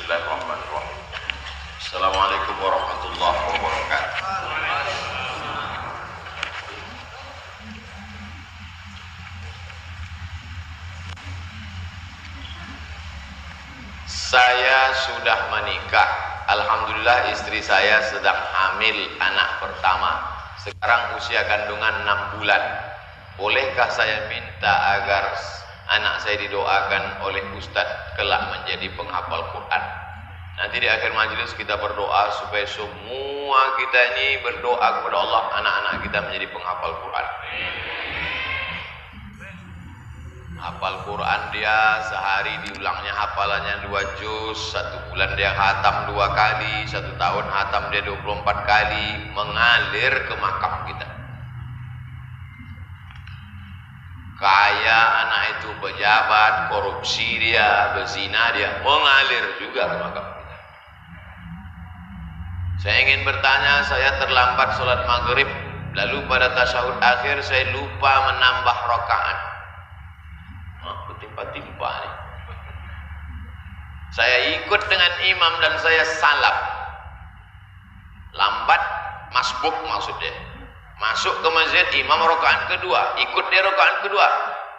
Bismillahirrahmanirrahim. Assalamualaikum warahmatullahi wabarakatuh. Saya sudah menikah. Alhamdulillah istri saya sedang hamil anak pertama. Sekarang usia kandungan 6 bulan. Bolehkah saya minta agar anak saya didoakan oleh Ustadz kelak menjadi penghafal Quran? Nanti di akhir majelis kita berdoa supaya semua kita ini berdoa kepada Allah anak-anak kita menjadi penghafal Quran. Hafal Quran dia sehari diulangnya hafalannya 2 juz, 1 bulan dia khatam 2 kali, 1 tahun khatam dia 24 kali, mengalir ke makam kita. Kaya anak itu pejabat, korupsi dia, berzina dia, mengalir juga ke makam kita. Saya ingin bertanya, saya terlambat sholat maghrib, lalu pada tasyahud akhir saya lupa menambah rakaat. Bertimpa-timpa nih. Saya ikut dengan imam dan saya salam. Lambat, masbuk maksudnya. Masuk ke masjid, imam rakaat kedua, ikut dia rakaat kedua.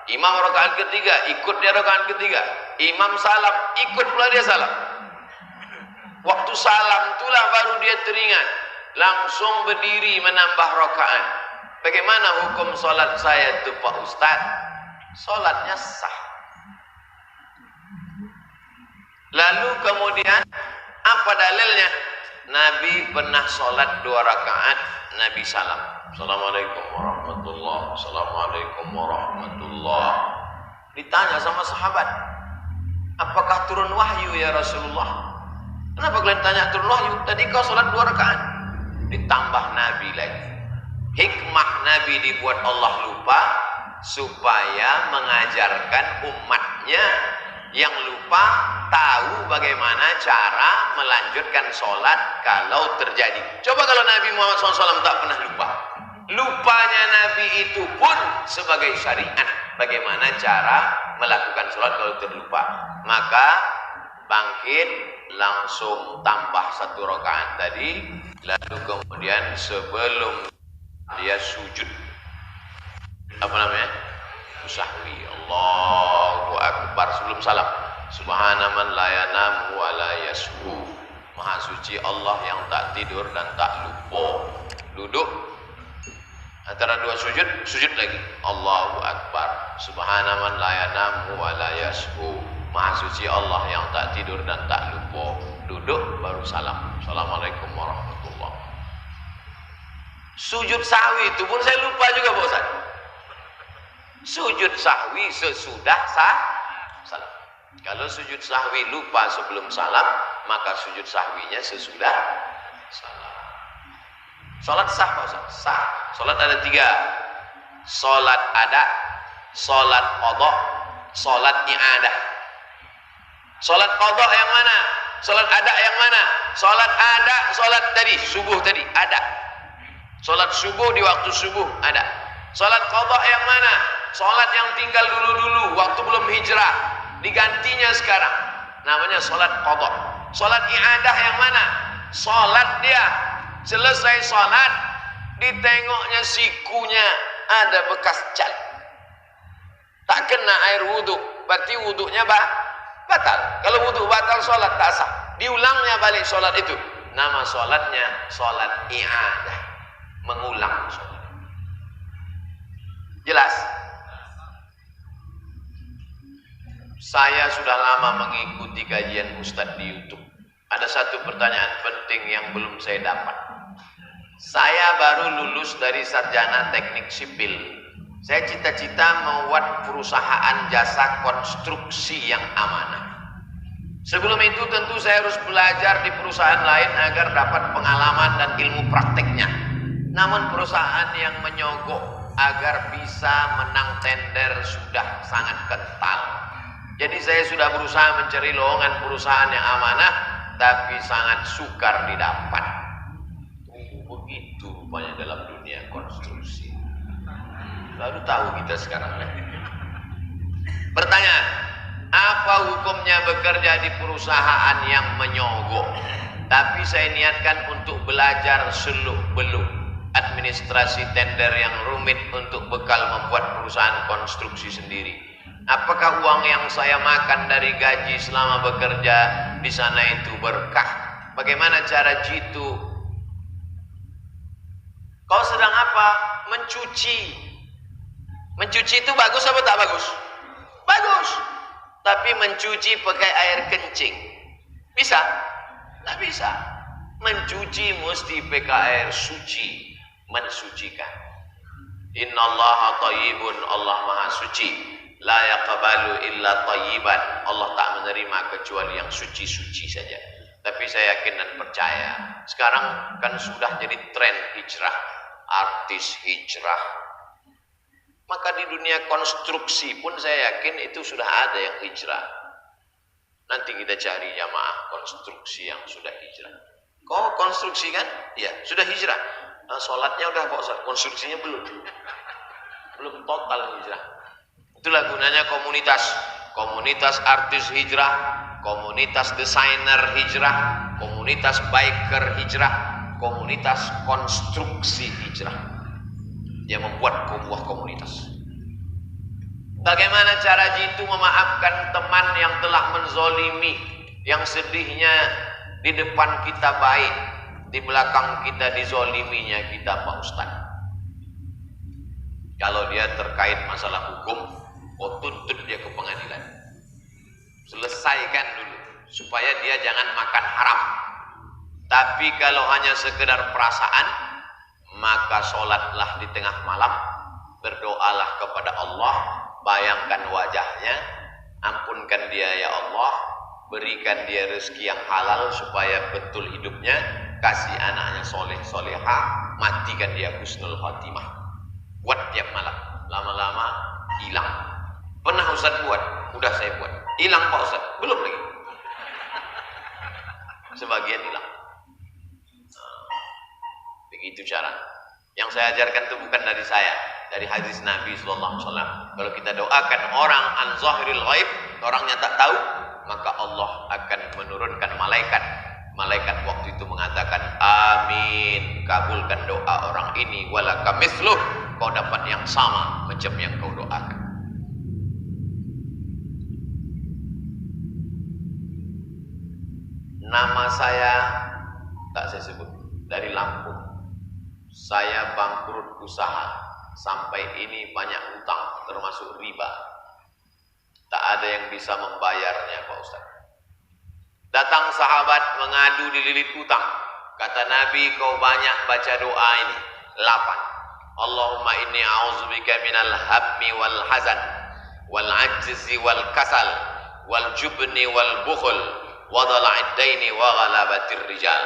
Imam rakaat ketiga, ikut dia rakaat ketiga. Imam salam, ikut pula dia salam. Waktu salam itulah baru dia teringat, langsung berdiri menambah rakaat. Bagaimana hukum solat saya itu Pak Ustaz? Solatnya sah. Lalu kemudian apa dalilnya? Nabi pernah solat 2 rakaat, Nabi salam. Assalamualaikum warahmatullahi wabarakatuh. Assalamualaikum warahmatullahi wabarakatuh. Ditanya sama sahabat, apakah turun wahyu ya Rasulullah? Kenapa kalian tanya turun wahyu? Tadi kau solat 2 rakaat. Ditambah Nabi lagi. Hikmah Nabi dibuat Allah lupa supaya mengajarkan umatnya yang lupa tahu bagaimana cara melanjutkan sholat kalau terjadi. Coba kalau Nabi Muhammad SAW tak pernah lupa. Lupanya Nabi itu pun sebagai syariat bagaimana cara melakukan sholat kalau terlupa. Maka bangkit langsung tambah 1 rakaat tadi, lalu kemudian sebelum dia sujud apa namanya? Sahwi. Allahu Akbar sebelum salam. Subhana man la yanamu wa la yashu. Maha suci Allah yang tak tidur dan tak lupa. Duduk antara 2 sujud, sujud lagi. Allahu Akbar. Subhana man la yanamu wa la yashu. Maha suci Allah yang tak tidur dan tak lupa. Duduk baru salam. Assalamualaikum warahmatullahi wabarakatuh. Sujud sahwi itu pun saya lupa juga Pak Ustaz. Sujud sahwi sesudah salam. Kalau sujud sahwi lupa sebelum salam, maka sujud sahwinya sesudah salam. Salat sah Pak Ustaz? Sah. Salat ada 3. Salat ada, salat qadha, salat i'adah. Salat qadha yang mana? Salat ada yang mana? Salat ada, salat tadi, subuh tadi, ada. Salat subuh di waktu subuh, ada. Salat qadha yang mana? Salat yang tinggal dulu-dulu waktu belum hijrah, digantinya sekarang, namanya salat qadha. Salat i'adah yang mana? Salat dia selesai salat, ditengoknya sikunya ada bekas cat, tak kena air wudhu, berarti wudhunya batal. Kalau wudhu batal, salat tak sah. Diulangnya balik salat itu, nama salatnya salat i'adah, mengulang salat. Jelas? Saya sudah lama mengikuti kajian Ustadz di YouTube. Ada satu pertanyaan penting yang belum saya dapat. Saya baru lulus dari sarjana teknik sipil. Saya cita-cita membuat perusahaan jasa konstruksi yang amanah. Sebelum itu tentu saya harus belajar di perusahaan lain agar dapat pengalaman dan ilmu prakteknya. Namun perusahaan yang menyogok agar bisa menang tender sudah sangat kental. Jadi saya sudah berusaha mencari lowongan perusahaan yang amanah, tapi sangat sukar didapat. Begitu rupanya dalam dunia konstruksi. Baru tahu kita sekarang. Pertanyaan, Apa hukumnya bekerja di perusahaan yang menyogok? Tapi saya niatkan untuk belajar seluk-beluk administrasi tender yang rumit untuk bekal membuat perusahaan konstruksi sendiri. Apakah uang yang saya makan dari gaji selama bekerja di sana itu berkah? Bagaimana cara jitu? Kau sedang apa? Mencuci. Mencuci itu bagus apa tak bagus? Bagus. Tapi mencuci pakai air kencing bisa? Tak bisa. Mencuci mesti pakai air suci, mensucikan. Innallaha thayyibun, Allah maha suci. La yaqbalu illa thayyiban, Allah tak menerima kecuali yang suci-suci saja. Tapi saya yakin dan percaya, sekarang kan sudah jadi tren hijrah, artis hijrah. Maka di dunia konstruksi pun saya yakin itu sudah ada yang hijrah. Nanti kita cari jamaah konstruksi yang sudah hijrah. Kau konstruksi kan? Ya, sudah hijrah. Nah, sholatnya udah Pak Ustaz, konstruksinya belum. Belum total hijrah. Itulah gunanya komunitas. Komunitas artis hijrah, komunitas desainer hijrah, komunitas biker hijrah, komunitas konstruksi hijrah. Dia membuat sebuah komunitas. Bagaimana cara jitu memaafkan teman yang telah menzolimi, yang sedihnya di depan kita baik, di belakang kita dizoliminya kita Pak Ustaz. Kalau dia terkait masalah hukum, tuntut dia ke pengadilan. Selesaikan dulu supaya dia jangan makan haram. Tapi kalau hanya sekedar perasaan, maka sholatlah di tengah malam, berdoalah kepada Allah, bayangkan wajahnya, ampunkan dia ya Allah, berikan dia rezeki yang halal supaya betul hidupnya, kasih anaknya soleh solehah, matikan dia husnul khotimah. Buat tiap malam, lama-lama hilang. Pernah Ustaz buat? Udah saya buat. Hilang Pak Ustaz? Belum lagi. Sebagian hilang. Begitu cara. Yang saya ajarkan itu bukan dari saya, dari hadis Nabi sallallahu alaihi wasallam. Kalau kita doakan orang an zahiril ghaib, orangnya tak tahu, maka Allah akan menurunkan malaikat. Malaikat waktu itu mengatakan, amin, kabulkan doa orang ini, walaka mithluh, kau dapat yang sama macam yang kau doakan. Nama saya tak saya sebut, dari Lampung. Saya bangkrut usaha, sampai ini banyak hutang termasuk riba. Tak ada yang bisa membayarnya Pak Ustaz. Datang sahabat mengadu dililit hutang. Kata Nabi, kau banyak baca doa ini 8. Allahumma inni a'udzubika minal hammi wal hazan wal ajzi wal kasal wal jubni wal bukhul wa dhala'id daini wa ghalabatir rijal.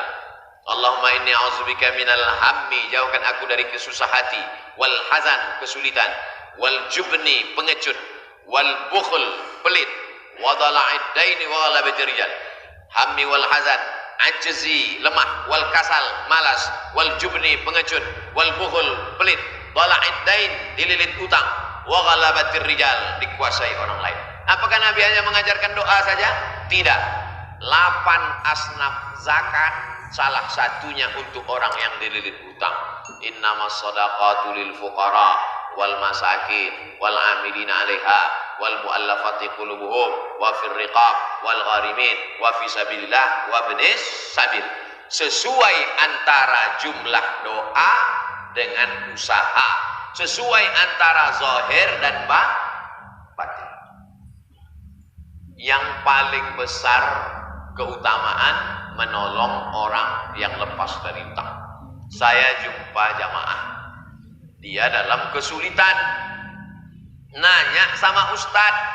Allahumma inni a'udzubika minal hammi, jauhkan aku dari kesusah hati, wal hazan, kesulitan, wal jubni, pengecut, wal bukhul, pelit, wa dhala'id daini wa ghalabatir rijal. Hammi wal hazan, ajzi, lemah, wal kasal, malas, wal jubni, pengecut, wal bukhul, pelit, dhala'id dain, dililit utang, wa ghalabatir rijal, dikuasai orang lain. Apakah Nabi hanya mengajarkan doa saja? Tidak. 8 asnaf zakat, salah satunya untuk orang yang dililit hutang. Innamas shadaqatu lil fuqara wal masakin wal amilina 'alaiha wal mu'allafati qulubuhum wa fir riqab wal gharimin wa fi sabilillah wa ibnis sabil. Sesuai antara jumlah doa dengan usaha, sesuai antara zahir dan batin. Yang paling besar keutamaan menolong orang yang lepas dari utang. Saya jumpa jamaah, dia dalam kesulitan, nanya sama Ustadz,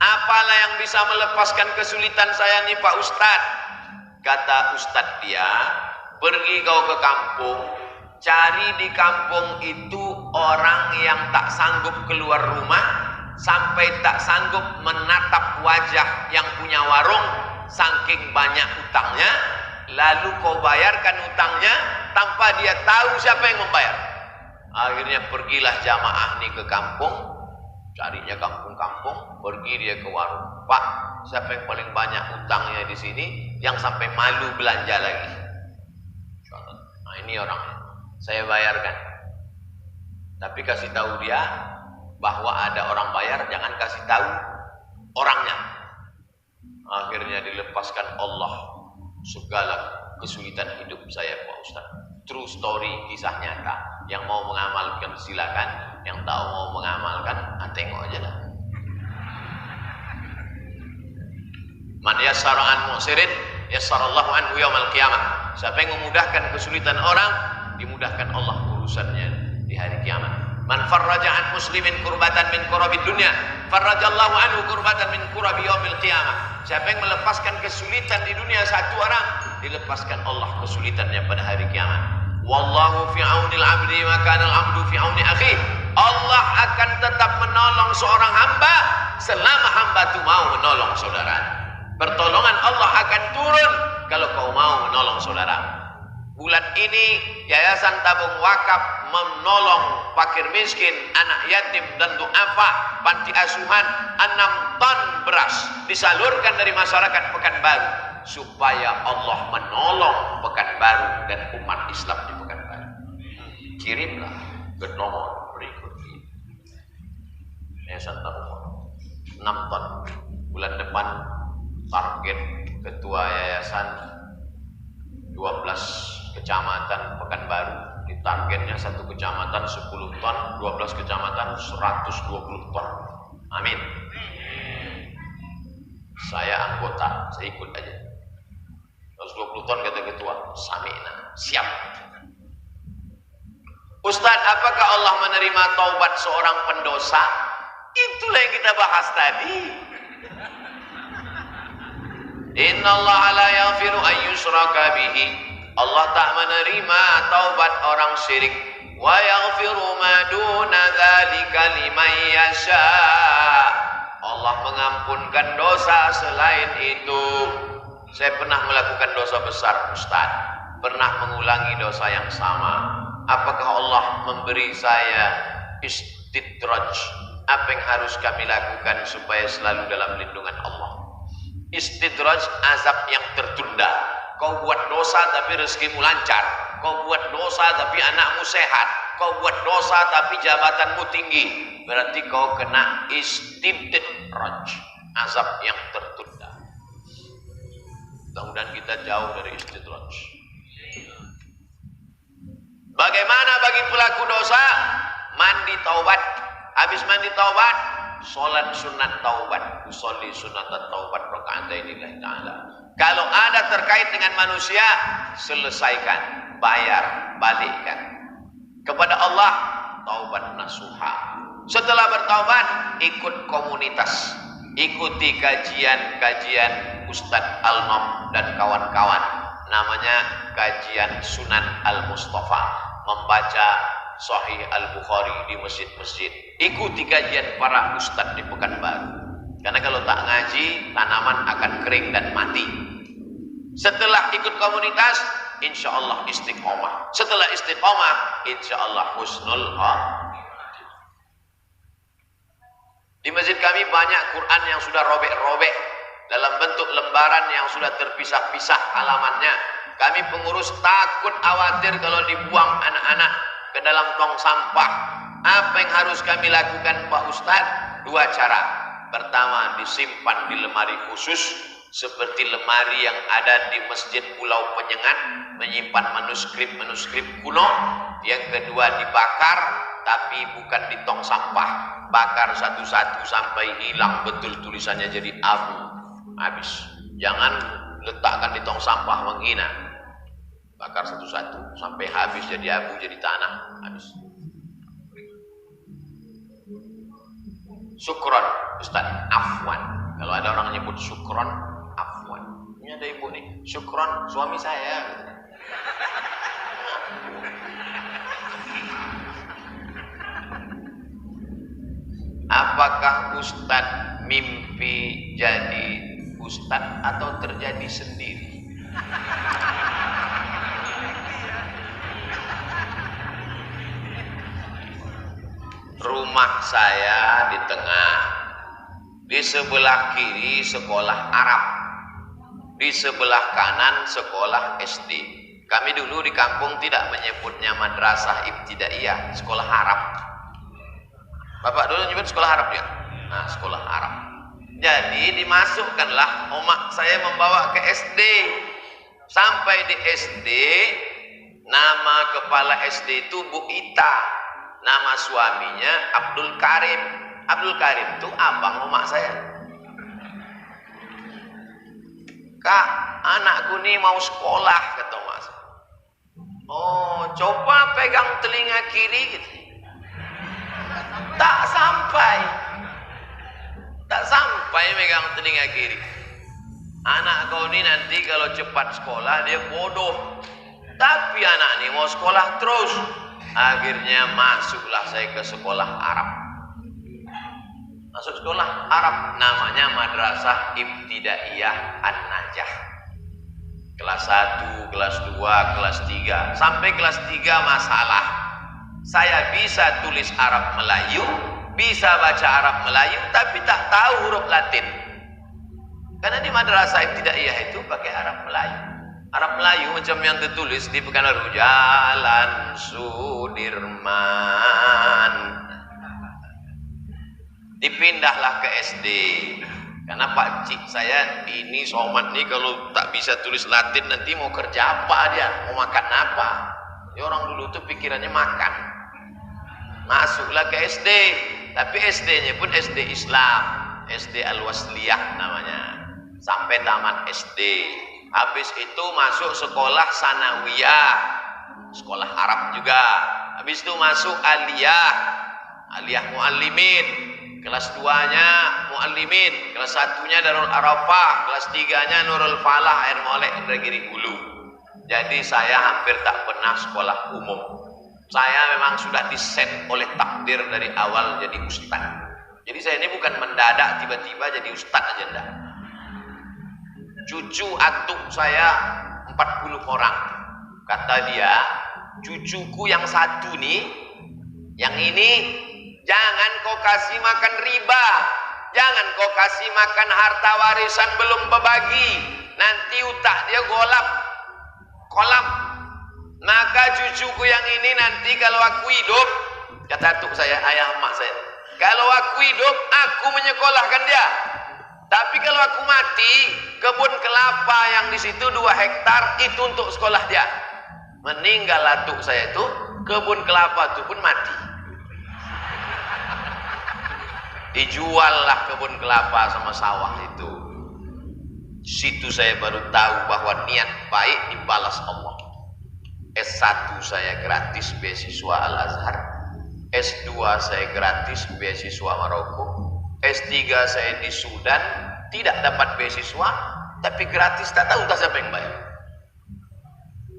apalah yang bisa melepaskan kesulitan saya nih Pak Ustadz? Kata Ustadz dia, pergi kau ke kampung, cari di kampung itu orang yang tak sanggup keluar rumah, sampai tak sanggup menatap wajah yang punya warung, saking banyak utangnya, lalu kau bayarkan utangnya tanpa dia tahu siapa yang membayar. Akhirnya pergilah jamaah nih ke kampung, Carinya kampung-kampung, pergi dia ke warung. Pak, siapa yang paling banyak utangnya di sini, yang sampai malu belanja lagi? Nah ini orangnya, saya bayarkan. Tapi kasih tahu dia bahwa ada orang bayar, jangan kasih tahu orangnya. Akhirnya dilepaskan Allah segala kesulitan hidup saya, Pak Ustaz. True story, kisah nyata. Yang mau mengamalkan silakan, yang tak mau mengamalkan, tengok aja dah. Man yassara an mu'sirin yassarallahu anhu yaumal qiyamah. Siapa yang memudahkan kesulitan orang, dimudahkan Allah urusannya di hari kiamat. Man farraja an muslimin kurbatan min kurabid dunya, farrajallahu anhu kurbatan min kurabi yaumil qiyamah. Siapa yang melepaskan kesulitan di dunia satu orang, dilepaskan Allah kesulitannya pada hari kiamat. Wallahu fi aunil abdi ma kana al-abdu fi auni akhi. Allah akan tetap menolong seorang hamba selama hamba itu mau menolong saudara. Pertolongan Allah akan turun kalau kau mau menolong saudara. Bulan ini Yayasan Tabung Wakaf menolong fakir miskin, anak yatim dan duafa, panti asuhan 6 ton beras disalurkan dari masyarakat Pekanbaru supaya Allah menolong Pekanbaru dan umat Islam di Pekanbaru. Kirimlah ke nomor berikut ini. Yayasan Tabung Wakaf 6 ton. Bulan depan target ketua yayasan 12 kecamatan Pekanbaru. Di targetnya satu kecamatan 10 ton, 12 kecamatan 120 ton. Amin. Saya anggota, saya ikut aja. 120 ton kata ketua, sami'na, siap. Ustaz, apakah Allah menerima taubat seorang pendosa? Itulah yang kita bahas tadi. Innallaha la yaghfiru an yushraka bihi. Allah tak menerima taubat orang syirik. Wa yaghfiru ma duna dzalika liman yasha. Allah mengampunkan dosa selain itu. Saya pernah melakukan dosa besar, Ustaz. Pernah mengulangi dosa yang sama. Apakah Allah memberi saya istidraj? Apa yang harus kami lakukan supaya selalu dalam lindungan Allah? Istidraj, azab yang tertunda. Kau buat dosa tapi rezekimu lancar. Kau buat dosa tapi anakmu sehat. Kau buat dosa tapi jabatanmu tinggi. Berarti kau kena istidraj, azab yang tertunda. Mudah-mudahan kita jauh dari istidraj. Bagaimana bagi pelaku dosa? Mandi taubat. Habis mandi taubat, sholat sunat taubat. Usolli sunat taubat raka'ataini lillahi ta'ala. Kalau ada terkait dengan manusia, selesaikan, bayar, balikkan. Kepada Allah, taubat nasuha. Setelah bertaubat, ikut komunitas. Ikuti kajian-kajian Ustadz Al-Nom dan kawan-kawan. Namanya kajian Sunan Al-Mustafa. Membaca Sahih Al-Bukhari di masjid-masjid. Ikuti kajian para ustadz di Pekanbaru. Karena kalau tak ngaji, tanaman akan kering dan mati. Setelah ikut komunitas, insya Allah istiqomah. Setelah istiqomah, insya Allah husnul khatimah. Di masjid kami banyak Quran yang sudah robek-robek dalam bentuk lembaran yang sudah terpisah-pisah halamannya. Kami pengurus takut khawatir kalau dibuang anak-anak ke dalam tong sampah. Apa yang harus kami lakukan, Pak Ustadz? 2 cara. Pertama, disimpan di lemari khusus seperti lemari yang ada di Masjid Pulau Penyengat, menyimpan manuskrip-manuskrip kuno. Yang kedua, dibakar, tapi bukan di tong sampah. Bakar satu-satu sampai hilang betul tulisannya jadi abu. Habis. Jangan letakkan di tong sampah menghina. Bakar satu-satu sampai habis jadi abu, jadi tanah. Habis. Syukron, Ustaz, afwan. Kalau ada orang nyebut syukron, afwan. Ini ada ibu nih, syukron suami saya. Apakah Ustaz mimpi jadi Ustaz atau terjadi sendiri? Rumah saya di tengah. Di sebelah kiri sekolah Arab. Di sebelah kanan sekolah SD. Kami dulu di kampung tidak menyebutnya madrasah ibtidaiyah, sekolah Arab. Bapak dulu nyebut sekolah Arab ya? Nah, sekolah Arab. Jadi dimasukkanlah, omak saya membawa ke SD. Sampai di SD, nama kepala SD itu Bu Ita. Nama suaminya Abdul Karim. Abdul Karim itu abang omak saya. Kak, anakku nih mau sekolah, kata omak saya. Oh, coba pegang telinga kiri gitu. Tak sampai megang telinga kiri. Anak kau ini nanti kalau cepat sekolah dia bodoh. Tapi anak ini mau sekolah terus. Akhirnya masuklah saya ke sekolah Arab. Masuk sekolah Arab, namanya Madrasah Ibtidaiyah An-Najah. Kelas 1, kelas 2, kelas 3. Sampai kelas 3 masalah. Saya bisa tulis Arab Melayu, bisa baca Arab Melayu, tapi tak tahu huruf Latin. Karena di Madrasah Ibtidaiyah itu pakai Arab Melayu. Arab Melayu macam yang tertulis di Pekanbaru, Jalan Sudirman. Dipindahlah ke SD. Karena Pak Cik saya ini somat nih kalau tak bisa tulis Latin nanti mau kerja apa dia, mau makan apa. Ya, orang dulu tuh pikirannya makan. Masuklah ke SD, tapi SD-nya pun SD Islam, SD Al-Wasliyah namanya. Sampai tamat SD. Habis itu masuk sekolah Sanawiyah, sekolah Arab juga. Habis itu masuk Aliyah, Aliyah Muallimin. Kelas 2-nya Muallimin, kelas 1-nya Darul Arafah, kelas 3-nya Nurul Falah Air Molek Indragiri Hulu. Jadi saya hampir tak pernah sekolah umum. Saya memang sudah diset oleh takdir dari awal jadi ustaz. Jadi saya ini bukan mendadak tiba-tiba jadi ustaz aja enggak. Cucu atuk saya 40 orang. Kata dia, cucuku yang satu nih, yang ini jangan kau kasih makan riba, jangan kau kasih makan harta warisan belum berbagi, nanti utak dia kolap. Maka cucuku yang ini nanti kalau aku hidup, kata atuk saya, ayah emak saya, kalau aku hidup aku menyekolahkan dia. Tapi kalau aku mati, kebun kelapa yang di situ 2 hektar itu untuk sekolah dia. Meninggal atuk saya itu, kebun kelapa itu pun mati. Dijuallah kebun kelapa sama sawah itu. Situ saya baru tahu bahwa niat baik dibalas Allah. S1 saya gratis beasiswa Al-Azhar, S2 saya gratis beasiswa Maroko, S3 saya di Sudan tidak dapat beasiswa tapi gratis, tak tahu tak siapa yang bayar.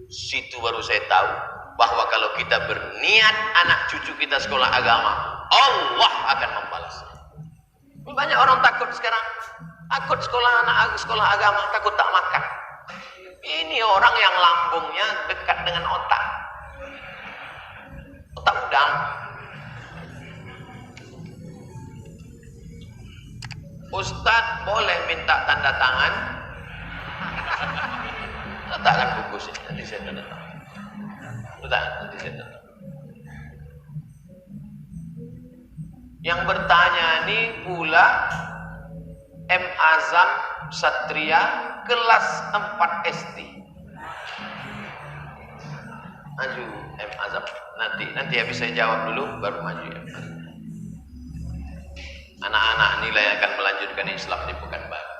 Situ baru saya tahu bahwa kalau kita berniat anak cucu kita sekolah agama, Allah akan membalasnya. Banyak orang takut sekarang, takut sekolah anak sekolah agama, takut tak makan. Ini orang yang lambungnya dekat dengan otak udang. Ustadz boleh minta tanda tangan? Letakkan buku sini, nanti saya tanda tangan. Nanti saya tanda tangan. Yang bertanya ini pula M. Azam Satria kelas 4 SD. Maju M. Azam. Nanti habis saya jawab dulu baru maju M. Azam. Anak-anak inilah yang akan melanjutkan Islam di Pekanbaru.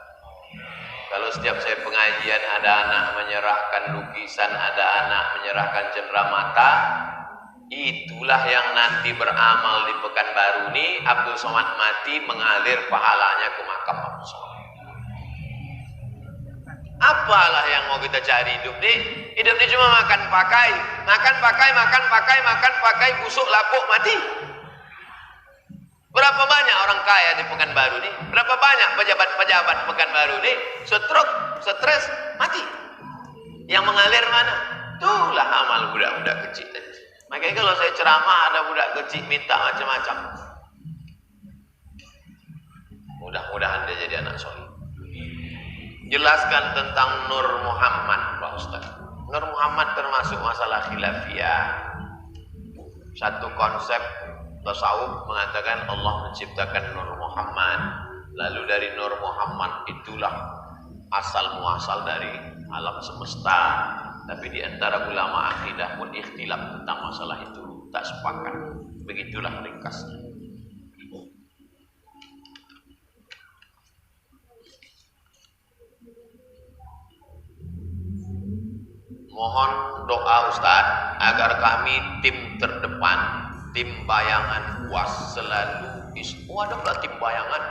Kalau setiap saya pengajian ada anak menyerahkan lukisan, ada anak menyerahkan cenderamata, itulah yang nanti beramal di Pekanbaru ini. Abdul Somad mati mengalir pahalanya ke makam Abdul Somad. Apalah yang mau kita cari hidup nih? Hidup ini cuma makan pakai, busuk lapuk mati. Berapa banyak orang kaya di Pekanbaru nih? Berapa banyak pejabat-pejabat Pekanbaru nih? Stres, mati. Yang mengalir mana? Itulah amal budak-budak kecil. Makanya kalau saya ceramah ada budak kecil minta macam-macam. mudah-mudahan dia jadi anak soleh. Jelaskan tentang Nur Muhammad, Pak Ustaz. Nur Muhammad termasuk masalah khilafiyah. Satu konsep tasawuf mengatakan Allah menciptakan Nur Muhammad. Lalu dari Nur Muhammad itulah asal muasal dari alam semesta. Tapi di antara ulama akidah pun ikhtilaf tentang masalah itu, tak sepakat. Begitulah ringkasnya. Mohon doa Ustaz agar kami tim terdepan, tim bayangan UAS selalu ada pula tim bayangan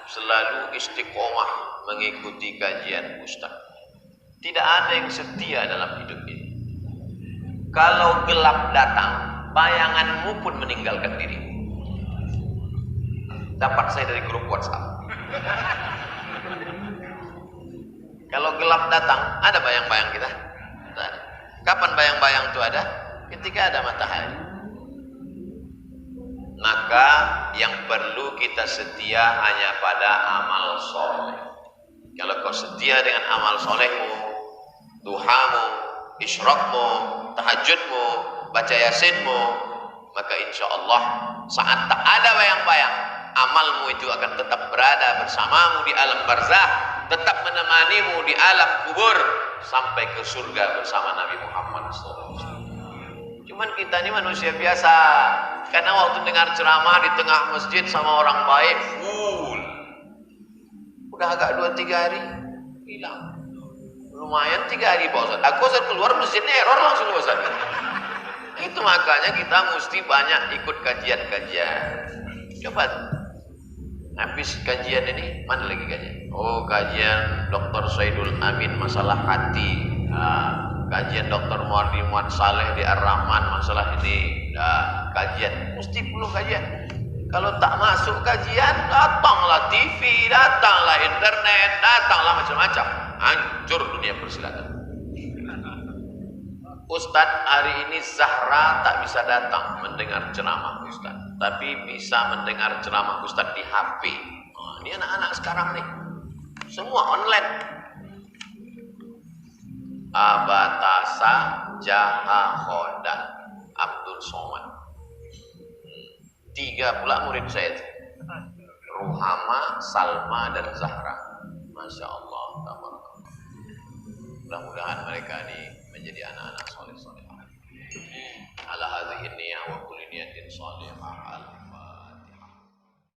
selalu istiqomah mengikuti kajian Ustaz. Tidak ada yang setia dalam hidup ini. Kalau gelap datang, bayanganmu pun meninggalkan dirimu. Dapat saya dari grup WhatsApp. Kalau gelap datang, ada bayang-bayang kita? Tidak ada. Kapan bayang-bayang itu ada? Ketika ada matahari. Maka yang perlu kita setia hanya pada amal soleh. Kalau kau setia dengan amal solehmu, duhamu, isyraqmu, tahajudmu, baca yasinmu, maka insya Allah saat tak ada bayang-bayang, amalmu itu akan tetap berada bersamamu di alam barzakh, tetap menemanimu di alam kubur sampai ke surga bersama Nabi Muhammad SAW. Cuman kita ini manusia biasa, karena waktu dengar ceramah di tengah masjid sama orang baik full, udah agak 2-3 hari hilang. Lumayan 3 hari Pak Ustaz. Aku saat keluar masjidnya error langsung Pak Ustaz. Itu makanya kita mesti banyak ikut kajian-kajian. Coba habis kajian ini, mana lagi kajian? Oh, kajian Dr. Saidul Amin masalah hati. Kajian Dr. Muardi Muhammad Saleh di Ar-Rahman masalah ini. Kajian, mesti perlu kajian. Kalau tak masuk kajian, datanglah TV, datanglah internet, datanglah macam-macam. Hancur dunia persilatan. Ustadz hari ini Zahra tak bisa datang mendengar ceramah Ustadz, tapi bisa mendengar ceramah Ustadz di HP. Ini anak-anak sekarang nih, semua online. Abatasa Jaha Khodan Abdul Somad. 3 pula murid saya, Ruhama, Salma, dan Zahra. Masya Allah, tabarakallah. Mudah-mudahan mereka ini menjadi anak-anak soleh-soleh.